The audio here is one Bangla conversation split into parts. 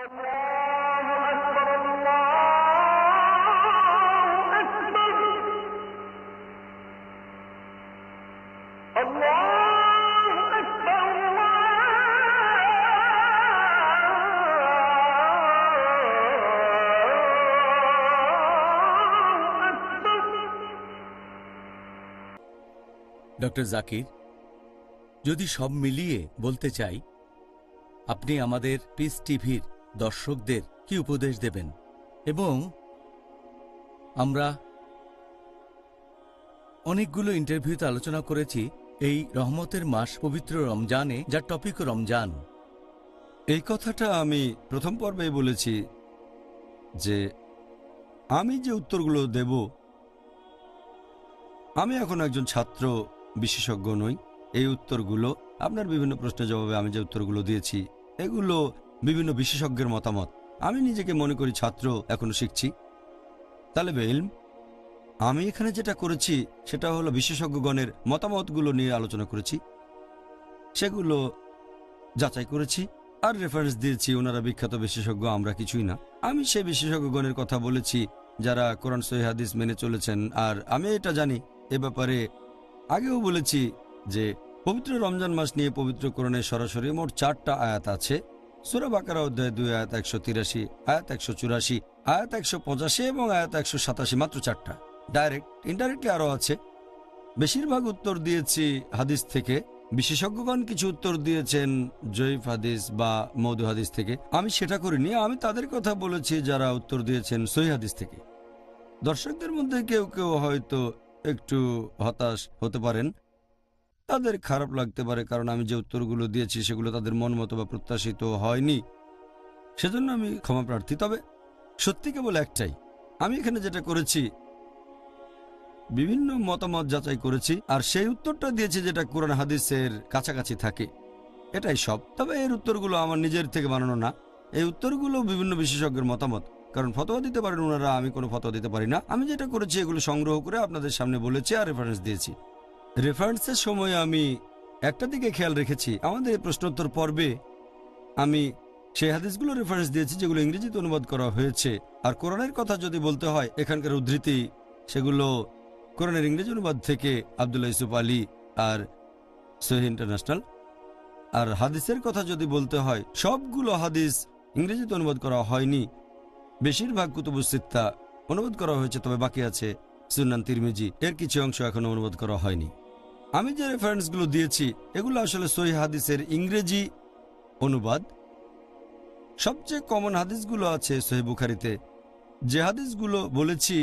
ডক্টর জাকির, যদি সব মিলিয়ে বলতে চাই, আপনি আমাদের পিস টিভির দর্শকদের কি উপদেশ দেবেন? এবং আমরা অনেকগুলো ইন্টারভিউতে আলোচনা করেছি এই রহমতের মাস পবিত্র রমজানে, যার টপিকও রমজান। এই কথাটা আমি প্রথম পর্বেই বলেছি যে আমি যে উত্তরগুলো দেব, আমি এখন একজন ছাত্র বিশেষজ্ঞ নই। এই উত্তরগুলো আপনার বিভিন্ন প্রশ্নের জবাবে আমি যে উত্তরগুলো দিয়েছি, এগুলো বিভিন্ন বিশেষজ্ঞের মতামত। আমি নিজেকে মনে করি ছাত্র, এখনো শিখছি, তালেবে ইলম। আমি এখানে যেটা করেছি সেটা হলো বিশেষজ্ঞগণের মতামতগুলো নিয়ে আলোচনা করেছি, সেগুলো যাচাই করেছি আর রেফারেন্স দিয়েছি। ওনারা বিখ্যাত বিশেষজ্ঞ, আমরা কিছুই না। আমি সেই বিশেষজ্ঞগণের কথা বলেছি যারা কোরআন সহিহ হাদিস মেনে চলেছেন। আর আমি এটা জানি, এ ব্যাপারে আগেও বলেছি যে পবিত্র রমজান মাস নিয়ে পবিত্র কোরআনে সরাসরি মোট 4টা আয়াত আছে। সূরা বাকারা অধ্যায় 2 আয়াত 183, আয়াত 184, আয়াত 185 এবং আয়াত 187, মাত্র 4টা। ডাইরেক্ট ইনডাইরেক্টলি আরও আছে। বেশিরভাগ উত্তর দিয়েছি হাদিস থেকে। বিশেষজ্ঞগণ কিছু উত্তর দিয়েছেন জয়ীফ হাদিস বা মওদু হাদিস থেকে। আমি সেটা করিনি, আমি তাদের কথা বলেছি যারা উত্তর দিয়েছেন সহিহ হাদিস থেকে। দর্শকদের মধ্যে কেউ কেউ হয়তো একটু হতাশ হতে পারেন, তাদের খারাপ লাগতে পারে, কারণ আমি যে উত্তরগুলো দিয়েছি সেগুলো তাদের মন মতো বা প্রত্যাশিত হয়নি, সেজন্য আমি ক্ষমা প্রার্থী। তবে সত্যি কেবল একটাই, আমি এখানে যেটা করেছি বিভিন্ন মতামত যাচাই করেছি আর সেই উত্তরটা দিয়েছি যেটা কোরআন হাদিসের কাছাকাছি থাকে, এটাই সব। তবে এর উত্তরগুলো আমার নিজের থেকে বানানো না, এই উত্তরগুলো বিভিন্ন বিশেষজ্ঞের মতামত। কারণ ফতোয়া দিতে পারেন ওনারা, আমি কোনো ফতোয়া দিতে পারি না। আমি যেটা করেছি এগুলো সংগ্রহ করে আপনাদের সামনে বলেছি আর রেফারেন্স দিয়েছি। রেফারেন্সের সময় আমি একটা দিকে খেয়াল রেখেছি, আমাদের এই প্রশ্নোত্তর পর্বে আমি সেই হাদিসগুলো রেফারেন্স দিয়েছি যেগুলো ইংরেজিতে অনুবাদ করা হয়েছে। আর কোরআনের কথা যদি বলতে হয়, এখানকার উদ্ধৃতি সেগুলো কোরআনের ইংরেজি অনুবাদ থেকে আবদুল্লাহ ইউসুফ আলী আর সহিহ ইন্টারন্যাশনাল। আর হাদিসের কথা যদি বলতে হয়, সবগুলো হাদিস ইংরেজিতে অনুবাদ করা হয়নি। বেশিরভাগ কুতুবুস সিত্তা অনুবাদ করা হয়েছে, তবে বাকি আছে সুনান তিরমিজি, এর কিছু অংশ এখনো অনুবাদ করা হয়নি। আমি যে রেফারেন্সগুলো দিয়েছি এগুলো আসলে সহিহ হাদিসের ইংরেজি অনুবাদ। সবচেয়ে কমন হাদিসগুলো আছে সহিহ বুখারীতে। যে হাদিসগুলো বলেছি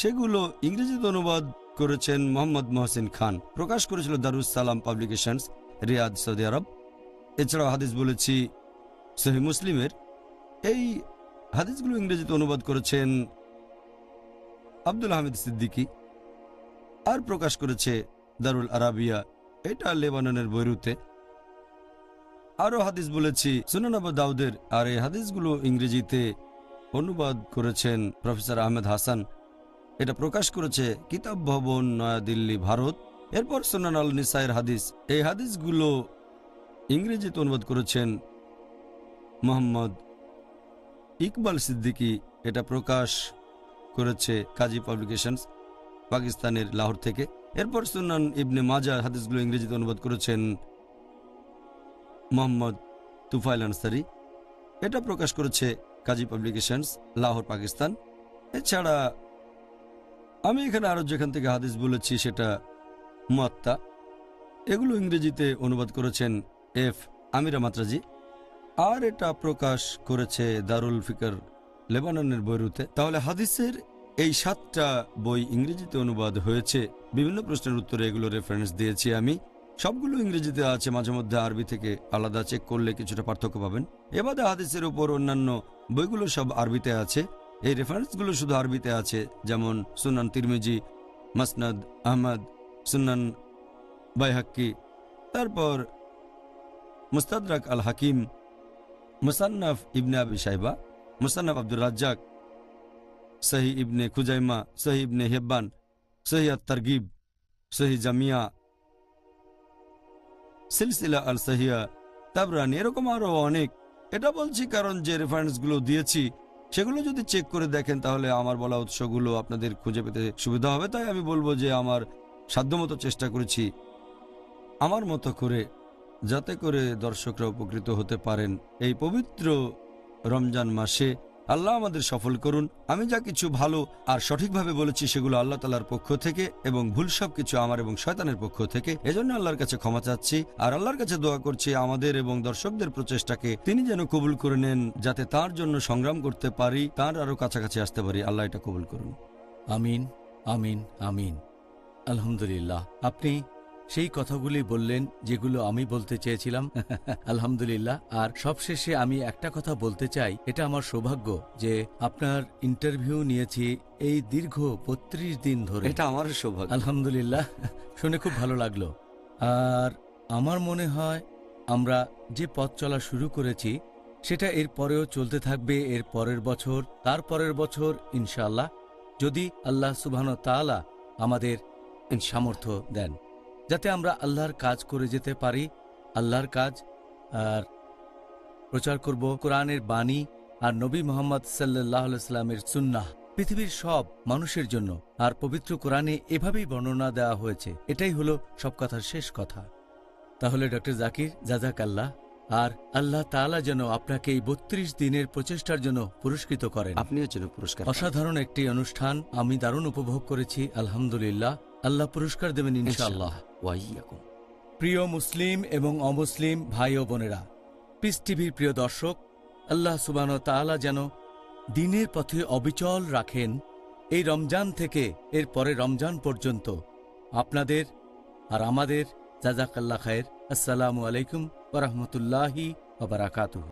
সেগুলো ইংরেজিতে অনুবাদ করেছেন মোহাম্মদ মহসিন খান, প্রকাশ করেছিল দারুস সালাম পাবলিকেশনস, রিয়াদ, সৌদি আরব। এছাড়াও হাদিস বলেছি সহিহ মুসলিমের। এই হাদিসগুলো ইংরেজিতে অনুবাদ করেছেন আব্দুল হামিদ সিদ্দিকী আর প্রকাশ করেছে দারুল আরাবিয়া, এটা লেবাননের বৈরুতে। আরও হাদিস বলেছি সুনান আবু দাউদের, আর এই হাদিসগুলো ইংরেজিতে অনুবাদ করেছেন প্রফেসর আহমেদ হাসান, এটা প্রকাশ করেছে কিতাব ভবন, নয়াদিল্লি, ভারত। এরপর সুনান আল নিসাইর হাদিস, এই হাদিসগুলো ইংরেজিতে অনুবাদ করেছেন মোহাম্মদ ইকবাল সিদ্দিকী, এটা প্রকাশ করেছে কাজী পাবলিকেশনস, পাকিস্তানের লাহোর থেকে। এরপর সুনান ইবনে মাজা, হাদিসগুলো ইংরেজিতে অনুবাদ করেছেন মোহাম্মদ তুফাইল আনসারি, এটা প্রকাশ করেছে কাজী পাবলিকেশনস, লাহোর, পাকিস্তান। এছাড়া আমি এখানে আরও যেখান থেকে হাদিস বলেছি সেটা মুয়াত্তা, এগুলো ইংরেজিতে অনুবাদ করেছেন এফ আমিরা মাত্রাজি, আর এটা প্রকাশ করেছে দারুল ফিকর, লেবাননের বৈরুতে। তাহলে হাদিসের এই 7টা বই ইংরেজিতে অনুবাদ হয়েছে। বিভিন্ন প্রশ্নের উত্তরে এগুলো রেফারেন্স দিয়েছি আমি। সবগুলো ইংরেজিতে আছে, মাঝে মধ্যে আরবি থেকে আলাদা চেক করলে কিছুটা পার্থক্য পাবেন। এবারে হাদিসের উপর অন্যান্য বইগুলো সব আরবিতে আছে, এই রেফারেন্সগুলো শুধু আরবিতে আছে, যেমন সুনান তিরমিজি, মাসনাদ আহমদ, সুনান বাইহাক্কি, তারপর মুস্তাদরাক আল হাকিম, মুসান্নাফ ইবনে আবি শাইবা, মুসান্নাফ আব্দুর রাজ্জাক, সহি ইবনে খুজাইমা, সহি ইবনে হেব্বান, সহি আত-তারগিব, সহি জামিয়া, সিলসিলা আল সাহিয়া, তাবরানি, এরকম আরও অনেক এটা বলছি কারণ যে রেফারেন্সগুলো দিয়েছি সেগুলো যদি চেক করে দেখেন তাহলে আমার বলা উৎসগুলো আপনাদের খুঁজে পেতে সুবিধা হবে। তাই আমি বলবো যে আমার সাধ্যমতো চেষ্টা করেছি আমার মতো করে, যাতে করে দর্শকরা উপকৃত হতে পারেন এই পবিত্র রমজান মাসে। আল্লাহ আমাদের সফল করুন। আমি যা কিছু ভালো আর সঠিকভাবে বলেছি সেগুলো আল্লাহ তাআলার পক্ষ থেকে, এবং ভুল সব কিছু আমার এবং শয়তানের পক্ষ থেকে। এজন্য আল্লাহর কাছে ক্ষমা চাচ্ছি আর আল্লাহর কাছে দোয়া করছি আমাদের এবং দর্শকদের প্রচেষ্টাকে তিনি যেন কবুল করে নেন, যাতে তার জন্য সংগ্রাম করতে পারি, তার আরো কাছাকাছি আসতে পারি। আল্লাহ এটা কবুল করুন। আমিন, আমিন, আমিন। আলহামদুলিল্লাহ, আপনি সেই কথাগুলি বললেন যেগুলো আমি বলতে চেয়েছিলাম। আলহামদুলিল্লাহ। আর সবশেষে আমি একটা কথা বলতে চাই, এটা আমার সৌভাগ্য যে আপনার ইন্টারভিউ নিয়েছি এই দীর্ঘ ৩২ দিন ধরে। এটা আমার সৌভাগ্য। আলহামদুলিল্লাহ, শুনে খুব ভালো লাগলো। আর আমার মনে হয় আমরা যে পথ চলা শুরু করেছি সেটা এর পরেও চলতে থাকবে, এর পরের বছর, তার পরের বছর ইনশাআল্লাহ, যদি আল্লাহ সুবহানাহু ওয়া তাআলা আমাদের সামর্থ্য দেন, যাতে আমরা আল্লাহর কাজ করে যেতে পারি। আল্লাহর কাজ আর প্রচার করব কোরআনের বাণী আর নবী মুহাম্মদ সাল্লাল্লাহু আলাইহি সাল্লামের সুন্নাহ পৃথিবীর সব মানুষের জন্য। আর পবিত্র কোরআনে এভাবেই বর্ণনা দেওয়া হয়েছে। এটাই হলো সব কথার শেষ কথা। তাহলে ডক্টর জাকির, জাযাকাল্লাহ। আর আল্লাহ তাআলা যেন আপনাকে এই ৩২ দিনের প্রচেষ্টার জন্য পুরস্কৃত করেন। আপনিও যেন পুরস্কার পান। অসাধারণ একটি অনুষ্ঠান, আমি দারুণ উপভোগ করেছি। আলহামদুলিল্লাহ, আল্লাহ পুরস্কার দেবেন ইনশাআল্লাহ। ওয়াইয়াকুম। প্রিয় মুসলিম এবং অমুসলিম ভাই ও বোনেরা, পিস টিভির প্রিয় দর্শক, আল্লাহ সুবহানাহু ওয়া তাআলা যেন দ্বীনের পথে অবিচল রাখেন এই রমজান থেকে এর পরে রমজান পর্যন্ত। আপনাদের আর আমাদের জাযাকাল্লাহ খায়ের। আসসালামু আলাইকুম ওয়া রাহমাতুল্লাহি ওয়া বারাকাতুহু।